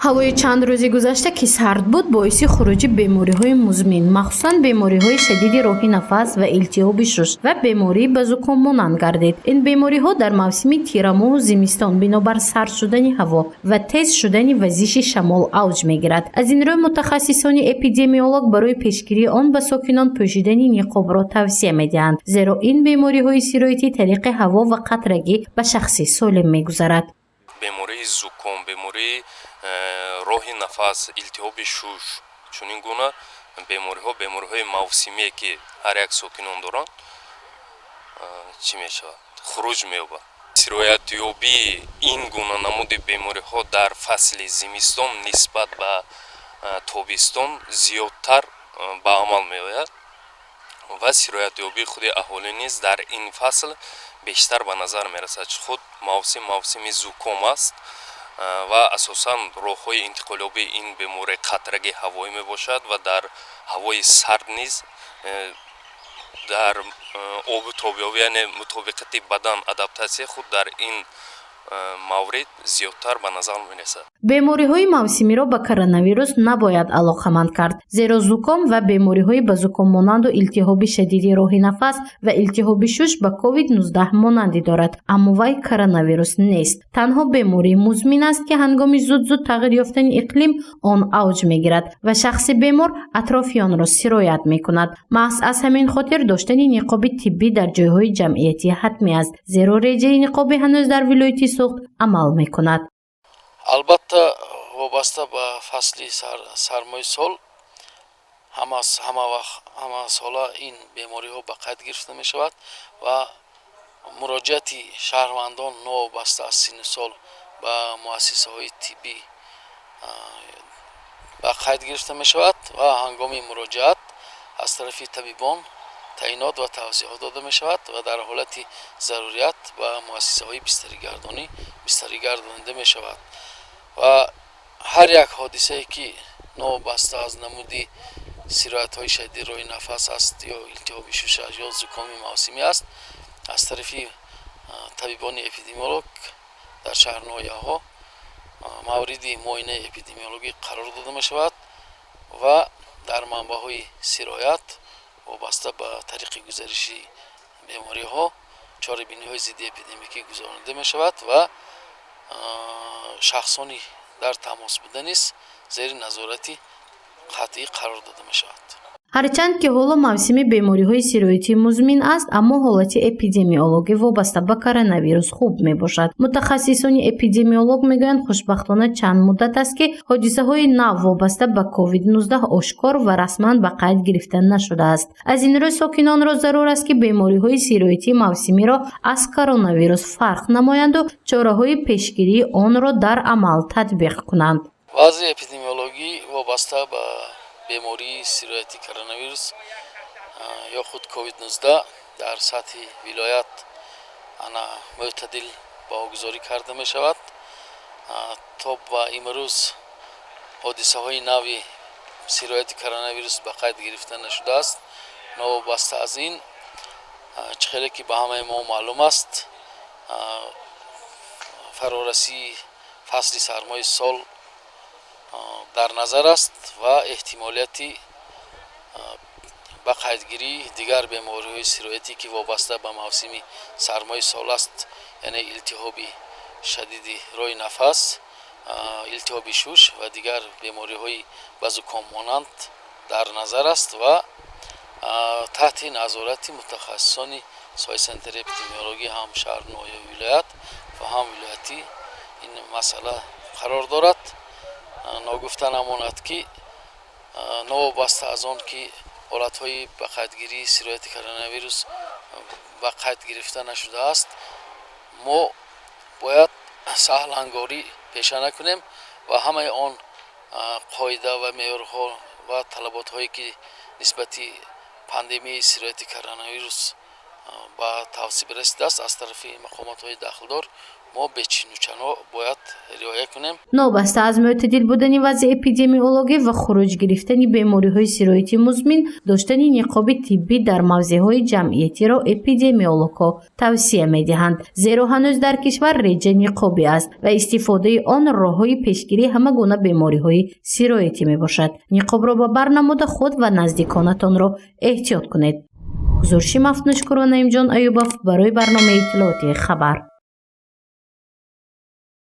ҳавои чанд рӯзи гузашта ки сард буд боиси хӯрӯҷи бемориҳои музмин, махсусан бемориҳои шадиди роҳи нафас ва илтиҳоби шуш ва бемории ба зуком монанд гардид. Ин бемориҳо дар мавсими тирамоҳу зимистон бинобар сард шудани ҳаво ва тез шудани вазиши шамол авҷ мегирад. Аз ин рӯ мутахассисони эпидемиолог барои пешгирии он ба сокинон пӯшидани ниқобро тавсия медиҳанд, зеро ин бемориҳои сироятӣ тариқи ҳаво ва қатрагӣ ба шахси солим мегузарад. бемории зуком, бемории роҳи нафас, илтиҳоби шуш, чунин гуна бемориҳои мавсимие ки ҳар як сокинон доранд чӣ мешавад, хурӯҷ меёбад. сироятёбии ин гуна намуди бемориҳо дар фасли зимистон нисбат ба тобистон зиёдтар ба амал меояд ва сироятёбии худи аҳолӣ низ дар ин фасл бештар ба назар мерасад. худ мавсими зуком аст ва асосан роҳҳои интиқолёбии ин беморӣ қатраги ҳавоӣ мебошад ва дар ҳавои сард низ дар обу тобёбӣ, яъне мутобиқати бадан адаптатсия худ дар ин маврид зиёдтар ба назар мерасад. бемориҳои мавсимиро ба коронавирус набояд алоқаманд кард, зеро зуком ва бемориҳои ба зуком монанду илтиҳоби шадиди роҳи нафас ва илтиҳоби шуш ба COVID-19 монандӣ дорад, аммо вай коронавирус нест. Танҳо бемории музмин аст ки ҳангоми зуд тағйир ёфтани иқлим он авҷ мегирад ва шахси бемор атрофиёнро сироят мекунад. маҳз аз ҳамин хотир доштани ниқоби тиббӣ дар ҷойҳои ҷамъиятӣ ҳатмӣ аст, зеро реҷаи ниқобӣ ҳанӯз дар вилояти суғд амал мекунад. албатта вобаста ба фасли сармои сол ҳама сола ин бемориҳо ба қайд гирифта мешавад ва муроҷиати шаҳрвандон новобаста аз синни сол ба муассисаҳои тиббӣ ба қайд гирифта мешавад ва ҳангоми муроҷиат аз тарафи табибон таъинот ва тавсияҳо дода мешавад ва дар ҳолати зарурият ба муассисаҳои бистарӣ гардонида мешавад ва ҳар як ҳодисае ки новобаста аз намуди сироятҳои шадиди роҳи нафас аст ё илтиҳоби шушаш ё зукоми мавсимӣ аст аз тарафи табибони эпидемиолог дар шаҳрнои Ҳаво мавриди муоинаи эпидемиологӣ қарор дода мешавад ва дар манбаъҳои сироят вобаста ба тариқи гузариши бемориҳо чорабиниҳои зидди эпидемикӣ гузаронида мешавад ва шахсони дар тамос буда низ зери назорати қатъӣ қарор дода мешавад. ҳарчанд ки ҳоло мавсими бемориҳои сироятии музмин аст, аммо ҳолати эпидемиологӣ вобаста ба коронавирус хуб мебошад. мутахассисони эпидемиолог мегӯянд хушбахтона чанд муддат аст ки ҳодисаҳои нав вобаста ба COVID-19 ошкор ва расман ба қайд гирифта нашудааст. аз ин рӯ сокинонро зарур аст ки бемориҳои сироятии мавсимиро аз коронавирус фарқ намоянду чораҳои пешгирии онро дар амал татбиқ кунанд. вазъи эпидемиологӣ вобаста ба бемории сироятии коронавирус ё худ COVID-19 дар сатҳи вилоят ана мӯътадил баҳогузорӣ карда мешавад. то ба имрӯз ҳодисаҳои нави сирояти коронавирус ба қайд гирифта нашудааст. новобаста аз ин чӣ хеле ки ба ҳамаи мо маълум аст, фарорасии фасли сармои сол дар назар аст ва эҳтимолияти ба қайдгирии дигар бемориҳои сироятӣ ки вобаста ба мавсими сармои сол аст, яъне илтиҳоби шадиди роҳи нафас, илтиҳоби шуш ва дигар бемориҳои ба зуком монанд дар назар аст ва таҳти назорати мутахассисони соҳаи санитарии эпидемиологӣ ҳам шаҳрнои вилоят ва ҳам вилоятӣ ин масъала қарор дорад. ногуфта намонад ки новобаста аз он ки ҳолатҳои ба қайдгирии сирояти коронавирус ба қайд гирифта нашудааст, мо бояд саҳлангорӣ пеша накунем ва ҳамаи он қоида ва меъёрҳо ва талаботҳое ки нисбати пандемияи сирояти коронавирус ба тавсия расидааст аз тарафи мақомотҳои дахлдор мо бечинучано бояд риоя кунем. новобаста аз мӯътадил будани вазъи эпидемиологӣ ва хурӯҷ гирифтани бемориҳои сироятии музмин доштани ниқоби тиббӣ дар мавзеъҳои ҷамъиятиро эпидемиологҳо тавсия медиҳанд, зеро ҳанӯз дар кишвар реҷа ниқобӣ аст ва истифодаи он роҳҳои пешгирии ҳама гуна бемориҳои сироятӣ мебошад. ниқобро ба бар намуда худ ва наздиконатонро эҳтиёт кунед. гузориши мафтунушкурона Имҷон Аюбов барои барномаи иттилооти хабар.